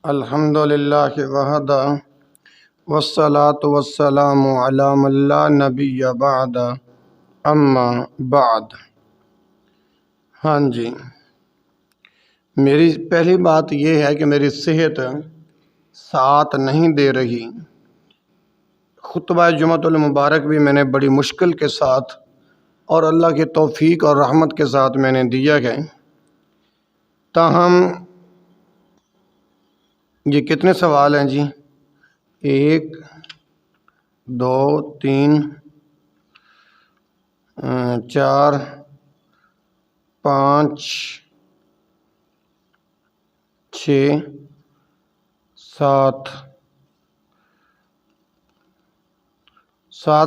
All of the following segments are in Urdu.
الحمد للہ وحدہ والصلاة والسلام علی من لا نبی بعد اما بعد۔ ہاں جی، میری پہلی بات یہ ہے کہ میری صحت ساتھ نہیں دے رہی۔ خطبہ جمعۃ المبارک بھی میں نے بڑی مشکل کے ساتھ اور اللہ کی توفیق اور رحمت کے ساتھ میں نے دیا ہے، تاہم یہ کتنے سوال ہیں جی؟ 1 2 3 4 5 6 7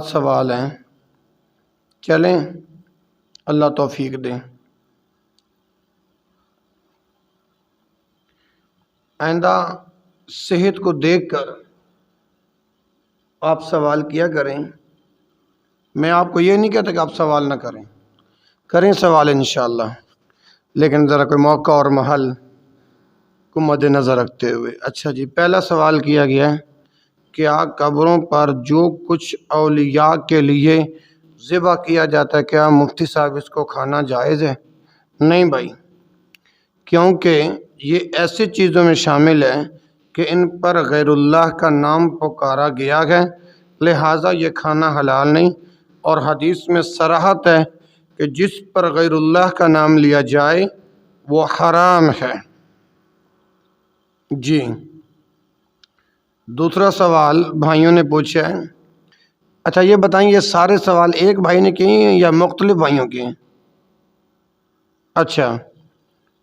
سوال ہیں۔ چلیں، اللہ توفیق دیں۔ آئندہ صحت کو دیکھ کر آپ سوال کیا کریں۔ میں آپ کو یہ نہیں کہتا کہ آپ سوال نہ کریں سوال انشاءاللہ، لیکن ذرا کوئی موقع اور محل کو مد نظر رکھتے ہوئے۔ اچھا جی، پہلا سوال کیا گیا ہے، کیا قبروں پر جو کچھ اولیاء کے لیے ذبح کیا جاتا ہے، کیا مفتی صاحب اس کو کھانا جائز ہے؟ نہیں بھائی، کیونکہ یہ ایسی چیزوں میں شامل ہے کہ ان پر غیر اللہ کا نام پکارا گیا ہے، لہٰذا یہ کھانا حلال نہیں، اور حدیث میں صراحت ہے کہ جس پر غیر اللہ کا نام لیا جائے وہ حرام ہے۔ جی، دوسرا سوال بھائیوں نے پوچھا ہے۔ اچھا یہ بتائیں، یہ سارے سوال ایک بھائی نے کیے ہیں یا مختلف بھائیوں کے ہیں؟ اچھا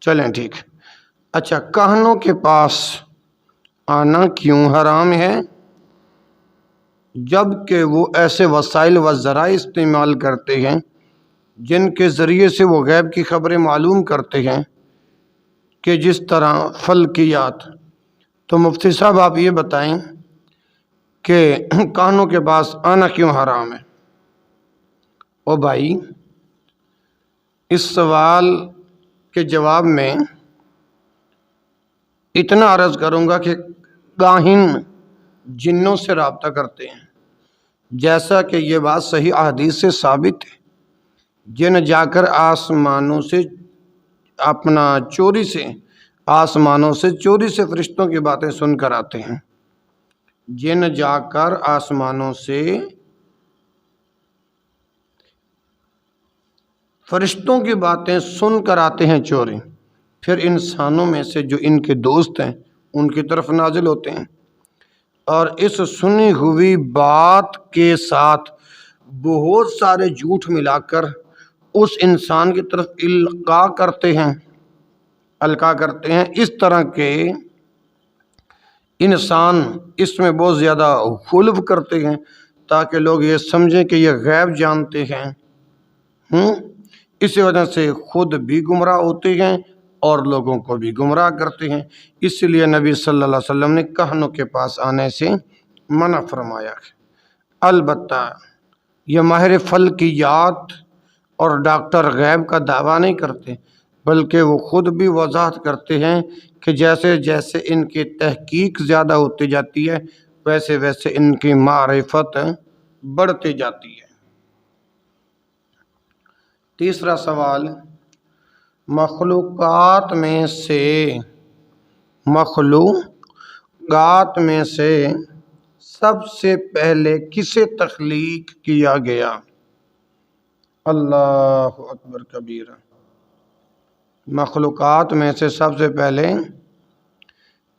چلیں ٹھیک۔ اچھا، کہنوں کے پاس آنا کیوں حرام ہے؟ جبکہ وہ ایسے وسائل و ذرائع استعمال کرتے ہیں جن کے ذریعے سے وہ غیب کی خبریں معلوم کرتے ہیں، کہ جس طرح فلکیات۔ تو مفتی صاحب آپ یہ بتائیں کہ کہنوں کے پاس آنا کیوں حرام ہے؟ او بھائی، اس سوال کے جواب میں اتنا عرض کروں گا کہ کاہن جنوں سے رابطہ کرتے ہیں، جیسا کہ یہ بات صحیح احادیث سے ثابت ہے۔ جن جا کر آسمانوں سے چوری سے فرشتوں کی باتیں سن کر آتے ہیں۔ جن جا کر آسمانوں سے فرشتوں کی باتیں سن کر آتے ہیں چوری، پھر انسانوں میں سے جو ان کے دوست ہیں ان کی طرف نازل ہوتے ہیں، اور اس سنی ہوئی بات کے ساتھ بہت سارے جھوٹ ملا کر اس انسان کی طرف القاء کرتے ہیں۔ اس طرح کے انسان اس میں بہت زیادہ خلف کرتے ہیں تاکہ لوگ یہ سمجھیں کہ یہ غیب جانتے ہیں۔ اسی وجہ سے خود بھی گمراہ ہوتے ہیں اور لوگوں کو بھی گمراہ کرتے ہیں۔ اس لیے نبی صلی اللہ علیہ وسلم نے کہنوں کے پاس آنے سے منع فرمایا ہے۔ البتہ یہ ماہر فلکیات اور ڈاکٹر غیب کا دعویٰ نہیں کرتے، بلکہ وہ خود بھی وضاحت کرتے ہیں کہ جیسے جیسے ان کی تحقیق زیادہ ہوتی جاتی ہے ویسے ویسے ان کی معرفت بڑھتی جاتی ہے۔ تیسرا سوال، مخلوقات میں سے سب سے پہلے کسے تخلیق کیا گیا؟ اللہ اکبر کبیرہ۔ مخلوقات میں سے سب سے پہلے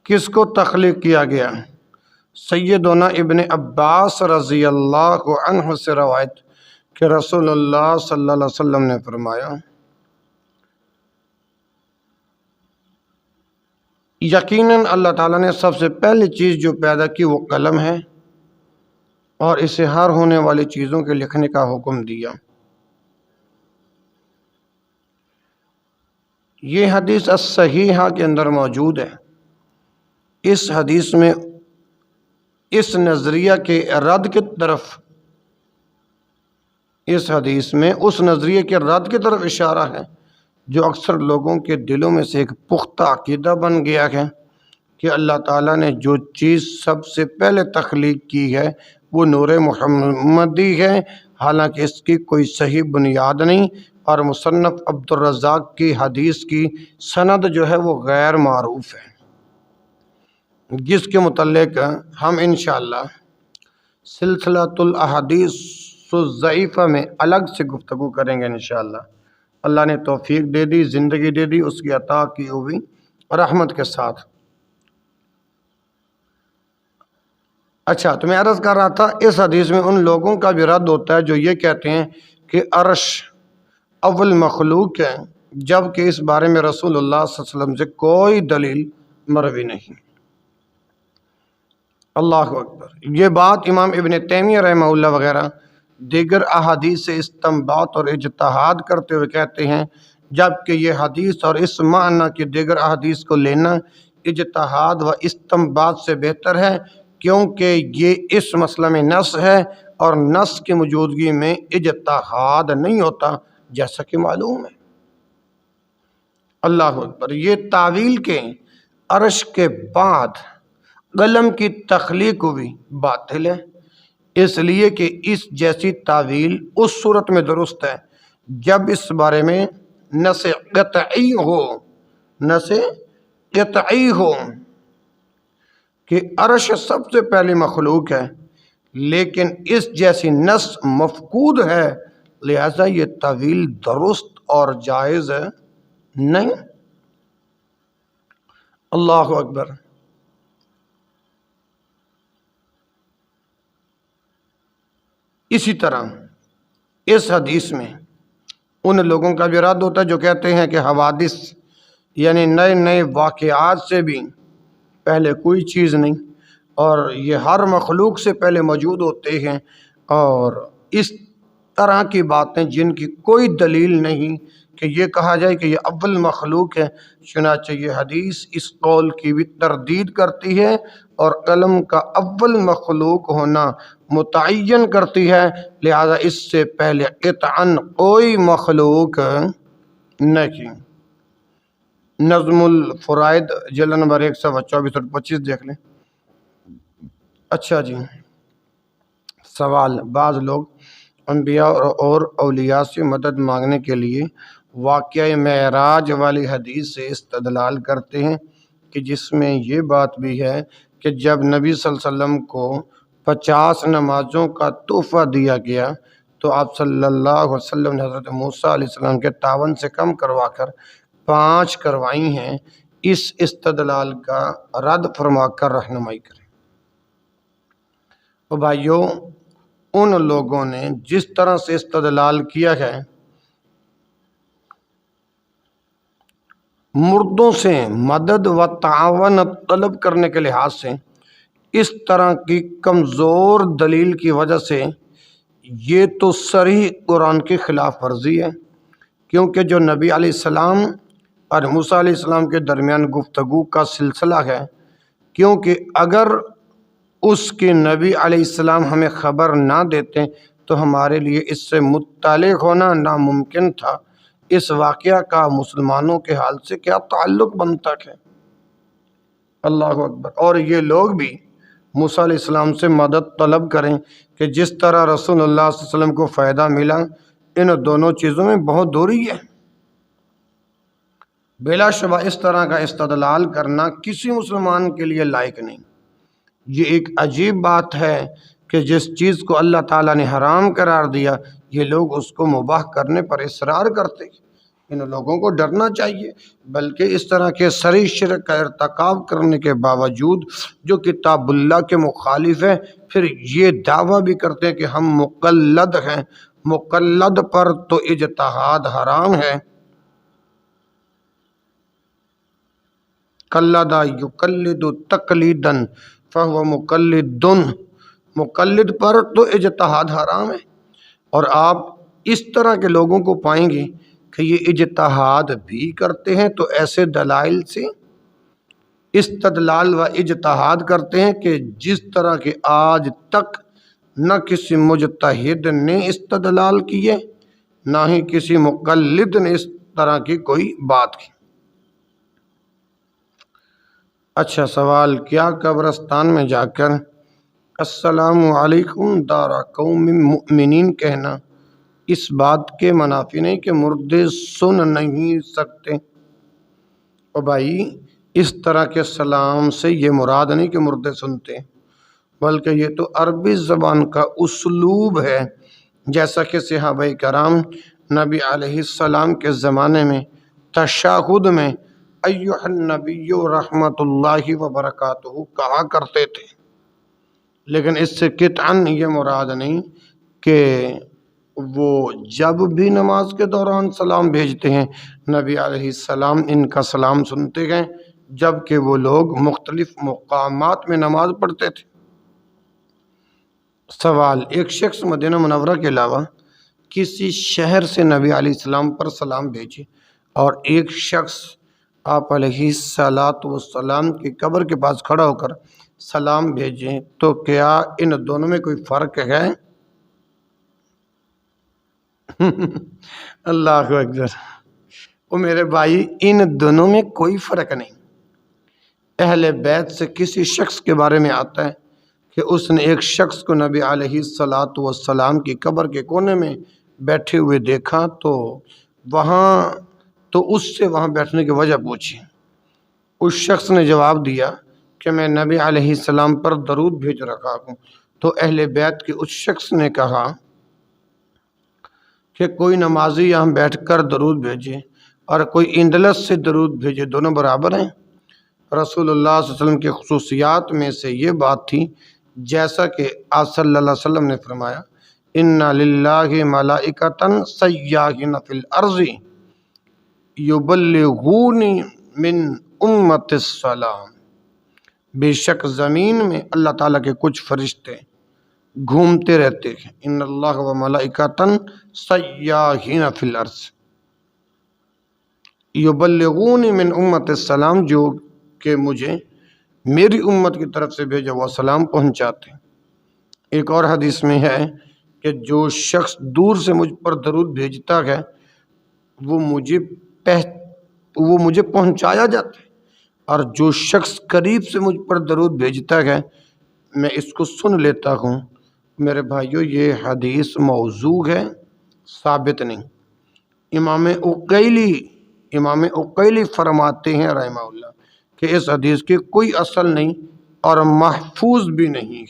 کس کو تخلیق کیا گیا؟ سیدنا ابن عباس رضی اللہ عنہ سے روایت کہ رسول اللہ صلی اللہ علیہ وسلم نے فرمایا، یقیناً اللہ تعالیٰ نے سب سے پہلی چیز جو پیدا کی وہ قلم ہے، اور اسے ہر ہونے والی چیزوں کے لکھنے کا حکم دیا۔ یہ حدیث الصحیحہ کے اندر موجود ہے۔ اس حدیث میں اس نظریہ کے رد کی طرف اشارہ ہے جو اکثر لوگوں کے دلوں میں سے ایک پختہ عقیدہ بن گیا ہے، کہ اللہ تعالیٰ نے جو چیز سب سے پہلے تخلیق کی ہے وہ نور محمدی ہے، حالانکہ اس کی کوئی صحیح بنیاد نہیں، اور مصنف عبدالرزاق کی حدیث کی سند جو ہے وہ غیر معروف ہے، جس کے متعلق ہم انشاءاللہ سلسلۃ الاحادیث الضعیفہ میں الگ سے گفتگو کریں گے انشاءاللہ۔ اللہ نے توفیق دے دی، زندگی دے دی، اس کی عطا کی ہوئی رحمت کے ساتھ۔ اچھا، تو میں عرض کر رہا تھا اس حدیث میں ان لوگوں کا بھی رد ہوتا ہے جو یہ کہتے ہیں کہ عرش اول مخلوق ہے، جبکہ اس بارے میں رسول اللہ صلی اللہ علیہ وسلم سے کوئی دلیل مروی نہیں۔ اللہ اکبر۔ یہ بات امام ابن تیمیہ رحمہ اللہ وغیرہ دیگر احادیث سے استنباط اور اجتہاد کرتے ہوئے کہتے ہیں، جبکہ یہ حدیث اور اس معنی کی دیگر احادیث کو لینا اجتہاد و استنباط سے بہتر ہے، کیونکہ یہ اس مسئلہ میں نص ہے اور نص کی موجودگی میں اجتہاد نہیں ہوتا، جیسا کہ معلوم ہے۔ اللہ اکبر۔ یہ تعویل کے عرش کے بعد قلم کی تخلیق ہوئی باطل ہے، اس لیے کہ اس جیسی تعویل اس صورت میں درست ہے جب اس بارے میں نص قطعی ہو کہ عرش سب سے پہلی مخلوق ہے، لیکن اس جیسی نص مفقود ہے، لہذا یہ تعویل درست اور جائز نہیں۔ اللہ اکبر۔ اسی طرح اس حدیث میں ان لوگوں کا بھی رد ہوتا ہے جو کہتے ہیں کہ حوادث یعنی نئے نئے واقعات سے بھی پہلے کوئی چیز نہیں، اور یہ ہر مخلوق سے پہلے موجود ہوتے ہیں، اور اس طرح کی باتیں جن کی کوئی دلیل نہیں کہ یہ کہا جائے کہ یہ اول مخلوق ہے۔ چنانچہ یہ حدیث اس قول کی بھی تردید کرتی ہے اور قلم کا اول مخلوق ہونا متعین کرتی ہے، لہذا اس سے پہلے قطعاً کوئی مخلوق نہیں۔ نظم الفرائد جلد نمبر 124 اور 25 دیکھ لیں۔ اچھا جی، سوال: بعض لوگ انبیاء اور اولیاء سے مدد مانگنے کے لیے واقعہ معراج والی حدیث سے استدلال کرتے ہیں کہ جس میں یہ بات بھی ہے کہ جب نبی صلی اللہ علیہ وسلم کو 50 نمازوں کا تحفہ دیا گیا تو آپ صلی اللہ علیہ وسلم نے حضرت موسیٰ علیہ السلام کے 53 سے کم کروا کر 5 کروائی ہیں۔ اس استدلال کا رد فرما کر رہنمائی کریں۔ تو بھائیوں، ان لوگوں نے جس طرح سے استدلال کیا ہے مردوں سے مدد و تعاون طلب کرنے کے لحاظ سے، اس طرح کی کمزور دلیل کی وجہ سے یہ تو صریح قرآن کی خلاف ورزی ہے، کیونکہ جو نبی علیہ السلام اور موسیٰ علیہ السلام کے درمیان گفتگو کا سلسلہ ہے، کیونکہ اگر اس کے نبی علیہ السلام ہمیں خبر نہ دیتے تو ہمارے لیے اس سے مطلع ہونا ناممکن تھا۔ اس واقعہ کا مسلمانوں کے حال سے کیا تعلق بنتا ہے؟ اللہ اکبر۔ اور یہ لوگ بھی موسیٰ علیہ السلام سے مدد طلب کریں کہ جس طرح رسول اللہ صلی اللہ علیہ وسلم کو فائدہ ملا، ان دونوں چیزوں میں بہت دوری ہے۔ بلا شبہ اس طرح کا استدلال کرنا کسی مسلمان کے لیے لائق نہیں۔ یہ ایک عجیب بات ہے کہ جس چیز کو اللہ تعالیٰ نے حرام قرار دیا، یہ لوگ اس کو مباح کرنے پر اصرار کرتے ہیں۔ ان لوگوں کو ڈرنا چاہیے، بلکہ اس طرح کے صریح شرک کا ارتکاب کرنے کے باوجود جو کتاب اللہ کے مخالف ہے، پھر یہ دعویٰ بھی کرتے ہیں کہ ہم مقلد ہیں۔ مقلد پر تو اجتہاد حرام ہے۔ قلد یقلد تقلیدا فہو مقلد، مقلد پر تو اجتہاد حرام ہے۔ اور آپ اس طرح کے لوگوں کو پائیں گے کہ یہ اجتہاد بھی کرتے ہیں، تو ایسے دلائل سے استدلال و اجتہاد کرتے ہیں کہ جس طرح کے آج تک نہ کسی مجتہد نے استدلال کیے، نہ ہی کسی مقلد نے اس طرح کی کوئی بات کی۔ اچھا سوال، کیا قبرستان میں جا کر السلام علیکم دارا قوم مؤمنین کہنا اس بات کے منافی نہیں کہ مردے سن نہیں سکتے؟ اور بھائی اس طرح کے سلام سے یہ مراد نہیں کہ مردے سنتے، بلکہ یہ تو عربی زبان کا اسلوب ہے، جیسا کہ صحابہ کرام نبی علیہ السلام کے زمانے میں تشہد میں ایھا النبی رحمت اللہ وبرکاتہ کہا کرتے تھے، لیکن اس سے قطعاً یہ مراد نہیں کہ وہ جب بھی نماز کے دوران سلام بھیجتے ہیں نبی علیہ السلام ان کا سلام سنتے گئے، جبکہ وہ لوگ مختلف مقامات میں نماز پڑھتے تھے۔ سوال، ایک شخص مدینہ منورہ کے علاوہ کسی شہر سے نبی علیہ السلام پر سلام بھیجے اور ایک شخص آپ علیہ السلام کی قبر کے پاس کھڑا ہو کر سلام بھیجیں تو کیا ان دونوں میں کوئی فرق ہے؟ اللہ اکبر۔ او میرے بھائی، ان دونوں میں کوئی فرق نہیں۔ اہل بیت سے کسی شخص کے بارے میں آتا ہے کہ اس نے ایک شخص کو نبی علیہ السلام کی قبر کے کونے میں بیٹھے ہوئے دیکھا تو اس سے وہاں بیٹھنے کی وجہ پوچھی۔ اس شخص نے جواب دیا کہ میں نبی علیہ السلام پر درود بھیج رکھا ہوں۔ تو اہل بیت کے اس شخص نے کہا کہ کوئی نمازی یہاں بیٹھ کر درود بھیجے اور کوئی اندلس سے درود بھیجے، دونوں برابر ہیں؟ رسول اللہ صلی اللہ علیہ وسلم کی خصوصیات میں سے یہ بات تھی، جیسا کہ آپ صلی اللہ علیہ وسلم نے فرمایا اِنَّ لِلَّهِ مَلَائِکَةً سَيَّاحِينَ فِي الْأَرْضِ يُبَلِّغُونِ مِنْ اُمَّتِ السَّلَامِ، بے شک زمین میں اللہ تعالیٰ کے کچھ فرشتے گھومتے رہتے ہیں، اِنَّ اللَّهَ وَمَلَائِکَةً سَيَّاحِينَ فِي الْأَرْضِ یبلغون من امت السلام، جو کہ مجھے میری امت کی طرف سے بھیجا ہوا سلام پہنچاتے ہیں۔ ایک اور حدیث میں ہے کہ جو شخص دور سے مجھ پر درود بھیجتا ہے وہ مجھے پہنچایا جاتا ہے، اور جو شخص قریب سے مجھ پر درود بھیجتا ہے میں اس کو سن لیتا ہوں۔ میرے بھائیو، یہ حدیث موضوع ہے، ثابت نہیں۔ امام عقیلی فرماتے ہیں رحمہ اللہ کہ اس حدیث کی کوئی اصل نہیں اور محفوظ بھی نہیں،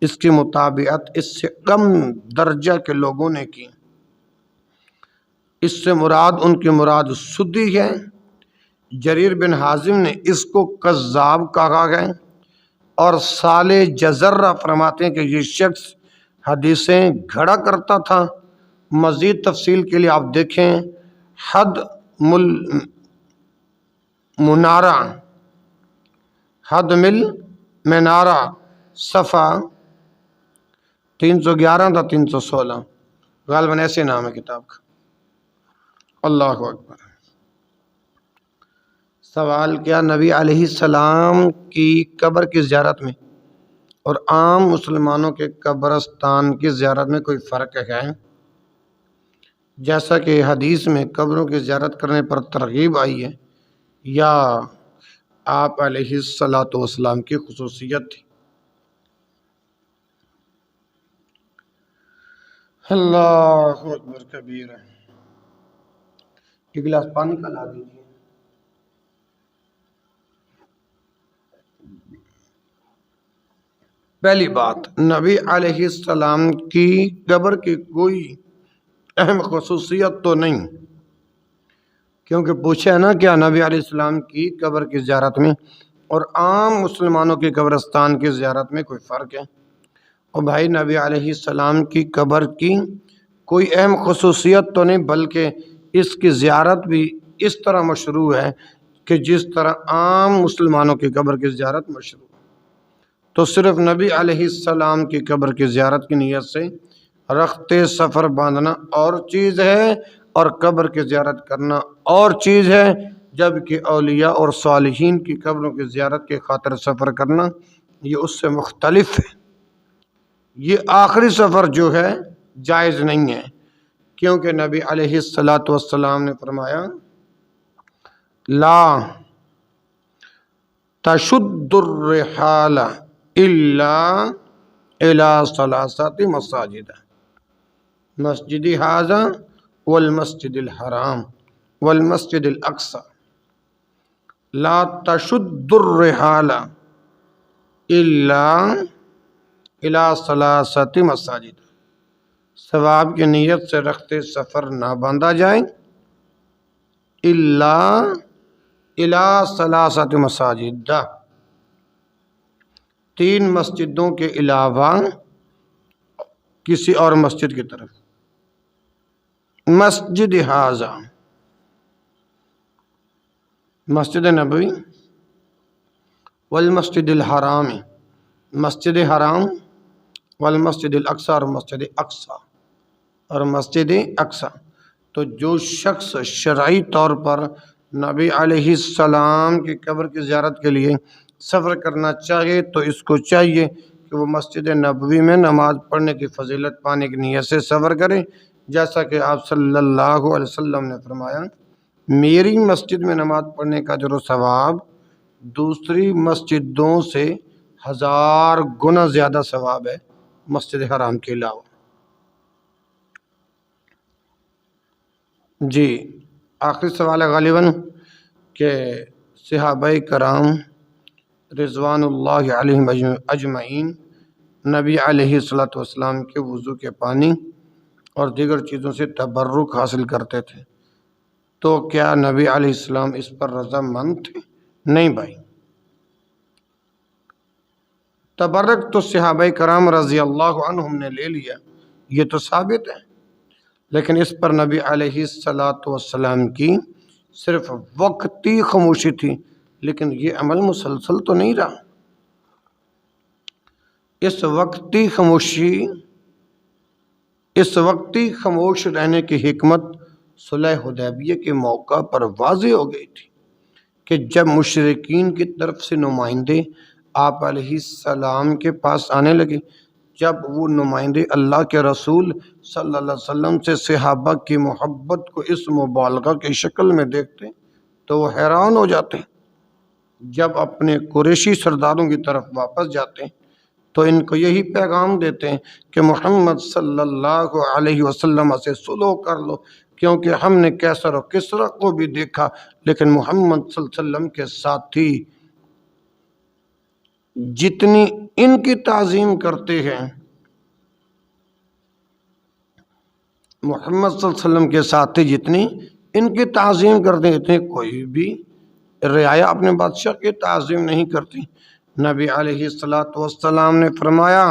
اس کی مطابقت اس سے کم درجہ کے لوگوں نے کی۔ اس سے مراد ان کی مراد سدی ہے۔ جریر بن حازم نے اس کو کذاب کہا ہے، اور صالح جزرہ فرماتے ہیں کہ یہ شخص حدیثیں گھڑا کرتا تھا۔ مزید تفصیل کے لیے آپ دیکھیں حد مل منارہ صفحہ 311 تا 316، غالباً ایسے نام ہے کتاب کا۔ اللہ اکبر۔ سوال، کیا نبی علیہ السلام کی قبر کی زیارت میں اور عام مسلمانوں کے قبرستان کی زیارت میں کوئی فرق ہے؟ جیسا کہ حدیث میں قبروں کی زیارت کرنے پر ترغیب آئی ہے، یا آپ علیہ السلام کی خصوصیت تھی؟ اللہ اکبر کبیرہ۔ ایک گلاس پانی کا لا دیجیے۔ پہلی بات، نبی علیہ السلام کی قبر کی کوئی اہم خصوصیت تو نہیں، کیونکہ پوچھا ہے نا کیا نبی علیہ السلام کی قبر کی زیارت میں اور عام مسلمانوں کی قبرستان کی زیارت میں کوئی فرق ہے؟ اور بھائی، نبی علیہ السلام کی قبر کی کوئی اہم خصوصیت تو نہیں، بلکہ اس کی زیارت بھی اس طرح مشروع ہے کہ جس طرح عام مسلمانوں کی قبر کی زیارت مشروع ہے۔ تو صرف نبی علیہ السلام کی قبر کی زیارت کی نیت سے رخت سفر باندھنا اور چیز ہے، اور قبر کی زیارت کرنا اور چیز ہے، جبکہ اولیاء اور صالحین کی قبروں کی زیارت کے خاطر سفر کرنا یہ اس سے مختلف ہے۔ یہ آخری سفر جو ہے جائز نہیں ہے، کیونکہ نبی علیہ السلام نے فرمایا لا تشد الرحال الا الى ثلاثة مساجد مسجد ھذا والمسجد الحرام والمسجد الاقصى لا تشد الرحال الا الى ثلاثة مساجد، ثواب کی نیت سے رخت سفر نہ باندھا جائے الا الى ثلاثة مساجد، 3 مسجدوں کے علاوہ کسی اور مسجد کی طرف، مسجد ھذا مسجد نبوی والمسجد الحرام مسجد حرام والمسجد الاقصی اور مسجد اقصی تو جو شخص شرعی طور پر نبی علیہ السلام کی قبر کی زیارت کے لیے سفر کرنا چاہے تو اس کو چاہیے کہ وہ مسجد نبوی میں نماز پڑھنے کی فضیلت پانے کی نیت سے سفر کرے، جیسا کہ آپ صلی اللہ علیہ وسلم نے فرمایا میری مسجد میں نماز پڑھنے کا اجر و ثواب دوسری مسجدوں سے 1000 گنا زیادہ ثواب ہے مسجد حرام کے علاوہ۔ جی آخری سوال ہے غالباً کہ صحابہ کرام رضوان اللہ علیہم اجمعین نبی علیہ الصلوۃ والسلام کے وضو کے پانی اور دیگر چیزوں سے تبرک حاصل کرتے تھے، تو کیا نبی علیہ السلام اس پر رضامند تھے؟ نہیں بھائی، تبرک تو صحابہ کرام رضی اللہ عنہم نے لے لیا، یہ تو ثابت ہے، لیکن اس پر نبی علیہ السلام کی صرف وقتی خاموشی تھی، لیکن یہ عمل مسلسل تو نہیں رہا۔ اس وقتی خاموش رہنے کی حکمت صلح حدیبیہ کے موقع پر واضح ہو گئی تھی کہ جب مشرکین کی طرف سے نمائندے آپ علیہ السلام کے پاس آنے لگے، جب وہ نمائندے اللہ کے رسول صلی اللہ علیہ وسلم سے صحابہ کی محبت کو اس مبالغہ کی شکل میں دیکھتے تو وہ حیران ہو جاتے، جب اپنے قریشی سرداروں کی طرف واپس جاتے تو ان کو یہی پیغام دیتے ہیں کہ محمد صلی اللہ علیہ وسلم سے صلح کر لو، کیونکہ ہم نے کیسر و کسرا کو بھی دیکھا لیکن محمد صلی اللہ علیہ وسلم کے ساتھی جتنی ان کی تعظیم کرتے ہیں، محمد صلی اللہ علیہ وسلم کے ساتھی جتنی ان کی تعظیم کرتے ہیں اتنی کوئی بھی رعایا اپنے بادشاہ کی تعظیم نہیں کرتی۔ نبی علیہ السلام نے فرمایا،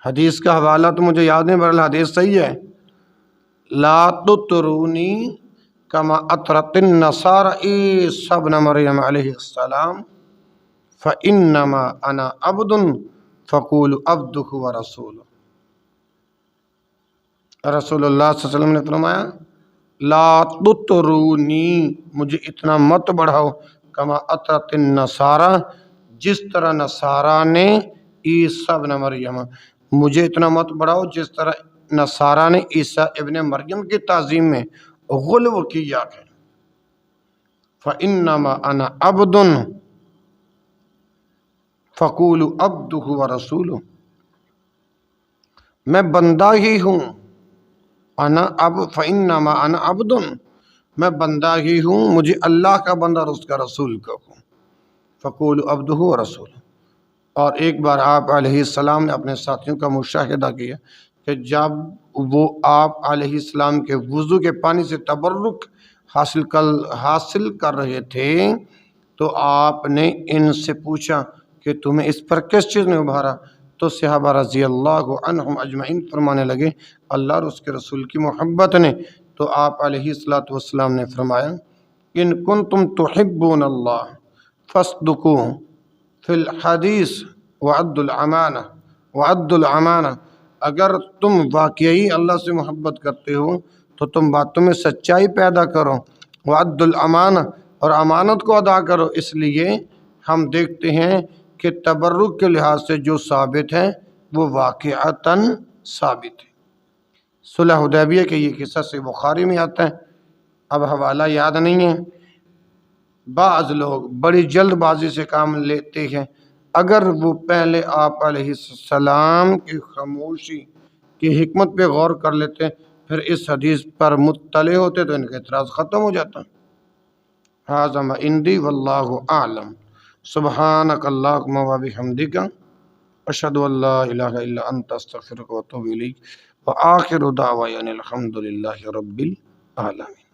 حدیث کا حوالہ تو مجھے یاد نہیں، بہرحال حدیث صحیح ہے، لا تطرونی کما اطرت النصارى عیسی ابن مریم علیہ السلام فانما انا عبد فقولوا عبدہ ورسولہ۔ رسول اللہ صلی اللہ علیہ وسلم نے فرمایا لا تطرونی، مجھے اتنا مت بڑھاؤ، کما اطرت النصارى، جس طرح نصارہ نے عیسی ابن مریم، مجھے اتنا مت بڑھاؤ جس طرح نصارہ نے عیسی ابن مریم کی تعظیم میں غلو کیا ہے۔ فَإِنَّمَا أَنَا عَبْدٌ فَقُولُوا عَبْدُهُ وَرَسُولُهُ، میں بندہ ہی ہوں، فَإِنَّمَا أَنَا عَبْدٌ، میں بندہ ہی ہوں، مجھے اللہ کا بندہ اور اس کا رسول کہو، فَقُولُوا عَبْدُهُ وَرَسُولُهُ۔ اور ایک بار آپ علیہ السلام نے اپنے ساتھیوں کا مشاہدہ کیا کہ جب وہ آپ علیہ السلام کے وضو کے پانی سے تبرک حاصل کر رہے تھے تو آپ نے ان سے پوچھا کہ تمہیں اس پر کس چیز نے ابھارا؟ تو صحابہ رضی اللہ عنہم اجمعین فرمانے لگے اللہ اور اس کے رسول کی محبت نے۔ تو آپ علیہ السلام نے فرمایا ان کنتم تحبون اللہ فاصدقوا فی الحدیث وعد الامانہ، اگر تم واقعی اللہ سے محبت کرتے ہو تو تم باتوں میں سچائی پیدا کرو، وعد الامانہ، اور امانت کو ادا کرو۔ اس لیے ہم دیکھتے ہیں کہ تبرک کے لحاظ سے جو ثابت ہے وہ واقعتاً ثابت ہے۔ صلح حدیبیہ کے یہ قصہ سے بخاری میں آتا ہے، اب حوالہ یاد نہیں ہے، بعض لوگ بڑی جلد بازی سے کام لیتے ہیں، اگر وہ پہلے آپ علیہ السلام کی خاموشی کی حکمت پہ غور کر لیتے پھر اس حدیث پر مطلع ہوتے تو ان کا اعتراض ختم ہو جاتا۔ ھذا ما عندی واللہ اعلم، سبحانک اللہم و بحمدک، اشہد ان لا الہ الا انت، استغفرک و اتوب الیک، وآخر دعوانا الحمد للہ رب العالمین۔